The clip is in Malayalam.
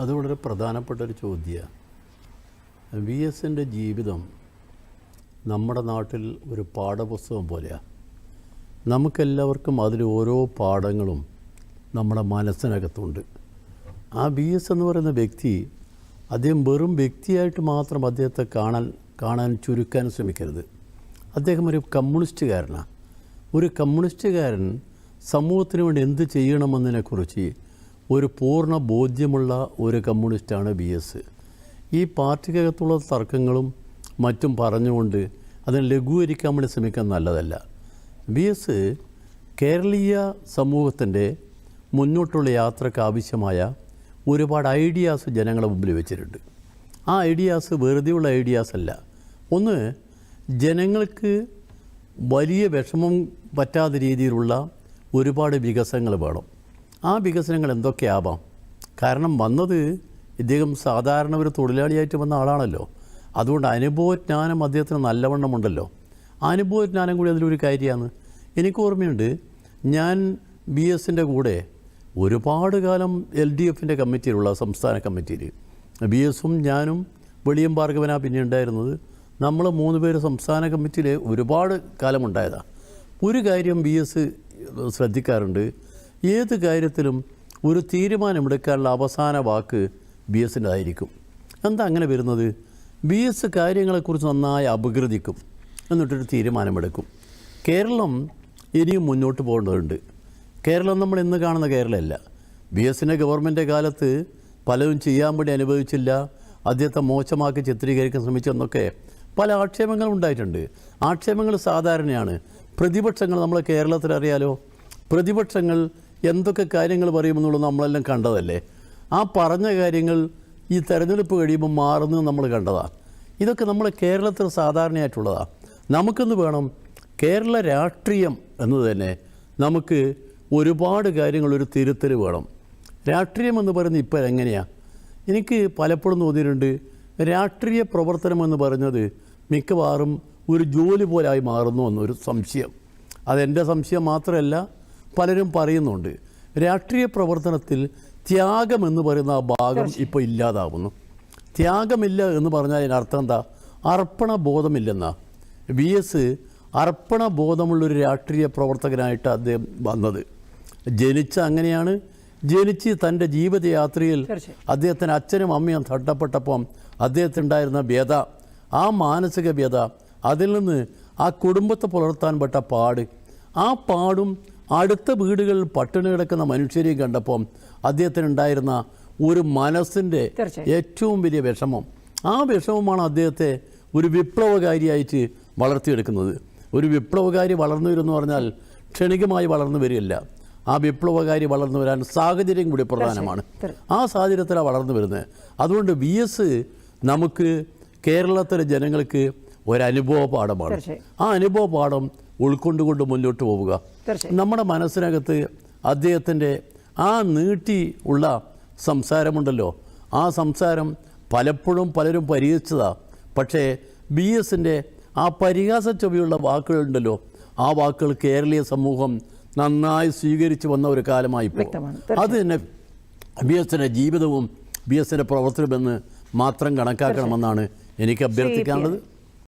അത് വളരെ പ്രധാനപ്പെട്ടൊരു ചോദ്യമാണ്. വി എസിൻ്റെ ജീവിതം നമ്മുടെ നാട്ടിൽ ഒരു പാഠപുസ്തകം പോലെയാണ്. നമുക്കെല്ലാവർക്കും അതിൽ ഓരോ പാഠങ്ങളും നമ്മുടെ മനസ്സിനകത്തുണ്ട്. ആ വി എസ് എന്ന് പറയുന്ന വ്യക്തി, അദ്ദേഹം വെറും വ്യക്തിയായിട്ട് മാത്രം അദ്ദേഹത്തെ കാണാൻ ചുരുക്കാൻ ശ്രമിക്കരുത്. അദ്ദേഹം ഒരു കമ്മ്യൂണിസ്റ്റുകാരനാണ്. ഒരു കമ്മ്യൂണിസ്റ്റുകാരൻ സമൂഹത്തിന് വേണ്ടി എന്ത് ചെയ്യണമെന്നതിനെക്കുറിച്ച് ഒരു പൂർണ്ണ ബോധ്യമുള്ള ഒരു കമ്മ്യൂണിസ്റ്റാണ് വി എസ്. ഈ പാർട്ടിക്കകത്തുള്ള തർക്കങ്ങളും മറ്റും പറഞ്ഞുകൊണ്ട് അതിനെ ലഘൂകരിക്കാൻ വേണ്ടി ശ്രമിക്കാൻ നല്ലതല്ല. വി എസ് കേരളീയ സമൂഹത്തിൻ്റെ മുന്നോട്ടുള്ള യാത്രയ്ക്ക് ആവശ്യമായ ഒരുപാട് ഐഡിയാസ് ജനങ്ങളുടെ മുമ്പിൽ വെച്ചിട്ടുണ്ട്. ആ ഐഡിയാസ് വെറുതെയുള്ള ഐഡിയാസ് അല്ല. ഒന്ന്, ജനങ്ങൾക്ക് വലിയ വിഷമം പറ്റാത്ത രീതിയിലുള്ള ഒരുപാട് വികസനങ്ങൾ വേണം. ആ വികസനങ്ങൾ എന്തൊക്കെയാവാം? കാരണം വന്നത് ഇദ്ദേഹം സാധാരണ ഒരു തൊഴിലാളിയായിട്ട് വന്ന ആളാണല്ലോ. അതുകൊണ്ട് അനുഭവജ്ഞാനം അദ്ദേഹത്തിന് നല്ലവണ്ണമുണ്ടല്ലോ. അനുഭവജ്ഞാനം കൂടി അതിലൊരു കാര്യമാണ്. എനിക്ക് ഓർമ്മയുണ്ട്, ഞാൻ ബി എസിൻ്റെ കൂടെ ഒരുപാട് കാലം LDFൻ്റെ കമ്മിറ്റിയിലുള്ള സംസ്ഥാന കമ്മിറ്റിയിൽ ബി എസും ഞാനും വെളിയം ഭാർഗവനാ പിന്നെ ഉണ്ടായിരുന്നത്. നമ്മൾ 3 പേര് സംസ്ഥാന കമ്മിറ്റിയിൽ ഒരുപാട് കാലമുണ്ടായതാണ്. ഒരു കാര്യം ബി എസ് ശ്രദ്ധിക്കാറുണ്ട്, ഏത് കാര്യത്തിലും ഒരു തീരുമാനമെടുക്കാനുള്ള അവസാന വാക്ക് ബി എസിൻ്റെതായിരിക്കും. എന്താ അങ്ങനെ വരുന്നത്? ബി എസ് കാര്യങ്ങളെക്കുറിച്ച് നന്നായി അപഗ്രഥിക്കും, എന്നിട്ടൊരു തീരുമാനമെടുക്കും. കേരളം ഇനിയും മുന്നോട്ട് പോകേണ്ടതുണ്ട്. കേരളം നമ്മൾ ഇന്ന് കാണുന്ന കേരളമല്ല. ബി എസിൻ്റെ ഗവൺമെൻറ് കാലത്ത് പലരും ചെയ്യാൻ വേണ്ടി അനുഭവിച്ചില്ല, അദ്ദേഹത്തെ മോശമാക്കി ചിത്രീകരിക്കാൻ ശ്രമിച്ചെന്നൊക്കെ പല ആക്ഷേപങ്ങളും ഉണ്ടായിട്ടുണ്ട്. ആക്ഷേപങ്ങൾ സാധാരണയാണ്. പ്രതിപക്ഷങ്ങൾ നമ്മളെ കേരളത്തിൽ അറിയാലോ, പ്രതിപക്ഷങ്ങൾ എന്തൊക്കെ കാര്യങ്ങൾ പറയുമെന്നുള്ളത് നമ്മളെല്ലാം കണ്ടതല്ലേ. ആ പറഞ്ഞ കാര്യങ്ങൾ ഈ തെരഞ്ഞെടുപ്പ് കഴിയുമ്പോൾ മാറുന്നത് നമ്മൾ കണ്ടതാണ്. ഇതൊക്കെ നമ്മളെ കേരളത്തിൽ സാധാരണയായിട്ടുള്ളതാണ്. നമുക്കെന്ന് വേണം, കേരള രാഷ്ട്രീയം എന്നത് തന്നെ നമുക്ക് ഒരുപാട് കാര്യങ്ങളൊരു തിരുത്തൽ വേണം. രാഷ്ട്രീയം എന്ന് പറയുന്നത് ഇപ്പോൾ എങ്ങനെയാണ്? എനിക്ക് പലപ്പോഴും തോന്നിയിട്ടുണ്ട്, രാഷ്ട്രീയ പ്രവർത്തനം എന്ന് പറഞ്ഞത് മിക്കവാറും ഒരു ജോലി പോലായി മാറുന്നു എന്നൊരു സംശയം. അതെൻ്റെ സംശയം മാത്രമല്ല, പലരും പറയുന്നുണ്ട്. രാഷ്ട്രീയ പ്രവർത്തനത്തിൽ ത്യാഗമെന്ന് പറയുന്ന ആ ഭാഗം ഇപ്പോൾ ഇല്ലാതാവുന്നു. ത്യാഗമില്ല എന്ന് പറഞ്ഞാൽ അതിനർത്ഥം എന്താ? അർപ്പണ ബോധമില്ലെന്നാ. വി എസ് അർപ്പണ ബോധമുള്ളൊരു രാഷ്ട്രീയ പ്രവർത്തകനായിട്ട് അദ്ദേഹം വന്നത്. അങ്ങനെയാണ് ജനിച്ച് തൻ്റെ ജീവിതയാത്രയിൽ അദ്ദേഹത്തിന് അച്ഛനും അമ്മയും തട്ടപ്പെട്ടപ്പം അദ്ദേഹത്തിനുണ്ടായിരുന്ന വ്യത, ആ മാനസിക വ്യത, അതിൽ നിന്ന് ആ കുടുംബത്തെ പുലർത്താൻ പെട്ട പാട്, ആ പാടും അടുത്ത വീടുകളിൽ പട്ടിണി കിടക്കുന്ന മനുഷ്യരെയും കണ്ടപ്പം അദ്ദേഹത്തിനുണ്ടായിരുന്ന ഒരു മനസ്സിൻ്റെ ഏറ്റവും വലിയ വിഷമം. ആ വിഷമമാണ് അദ്ദേഹത്തെ ഒരു വിപ്ലവകാരിയായിട്ട് വളർത്തിയെടുക്കുന്നത്. ഒരു വിപ്ലവകാരി വളർന്നു വരുമെന്ന് പറഞ്ഞാൽ ക്ഷണികമായി വളർന്നു വരികയില്ല. ആ വിപ്ലവകാരി വളർന്നു വരാൻ സാഹചര്യം കൂടി പ്രധാനമാണ്. ആ സാഹചര്യത്തിലാണ് വളർന്നു വരുന്നത്. അതുകൊണ്ട് വി എസ് നമുക്ക് കേരളത്തിലെ ജനങ്ങൾക്ക് ഒരനുഭവ പാഠമാണ്. ആ അനുഭവ പാഠം ഉൾക്കൊണ്ടുകൊണ്ട് മുന്നോട്ട് പോവുക. നമ്മുടെ മനസ്സിനകത്ത് അദ്ദേഹത്തിൻ്റെ ആ നീട്ടി ഉള്ള സംസാരമുണ്ടല്ലോ, ആ സംസാരം പലപ്പോഴും പലരും പരിഹസിച്ചതാണ്. പക്ഷേ ബി എസിൻ്റെ ആ പരിഹാസ ചൊവ്വയുള്ള വാക്കുകളുണ്ടല്ലോ, ആ വാക്കുകൾ കേരളീയ സമൂഹം നന്നായി സ്വീകരിച്ചു വന്ന ഒരു കാലമായി പോകും. അത് തന്നെ ബി എസിൻ്റെ ജീവിതവും ബി എസിൻ്റെ പ്രവർത്തനമെന്ന് മാത്രം കണക്കാക്കണമെന്നാണ് എനിക്ക് അഭ്യർത്ഥിക്കാനുള്ളത്.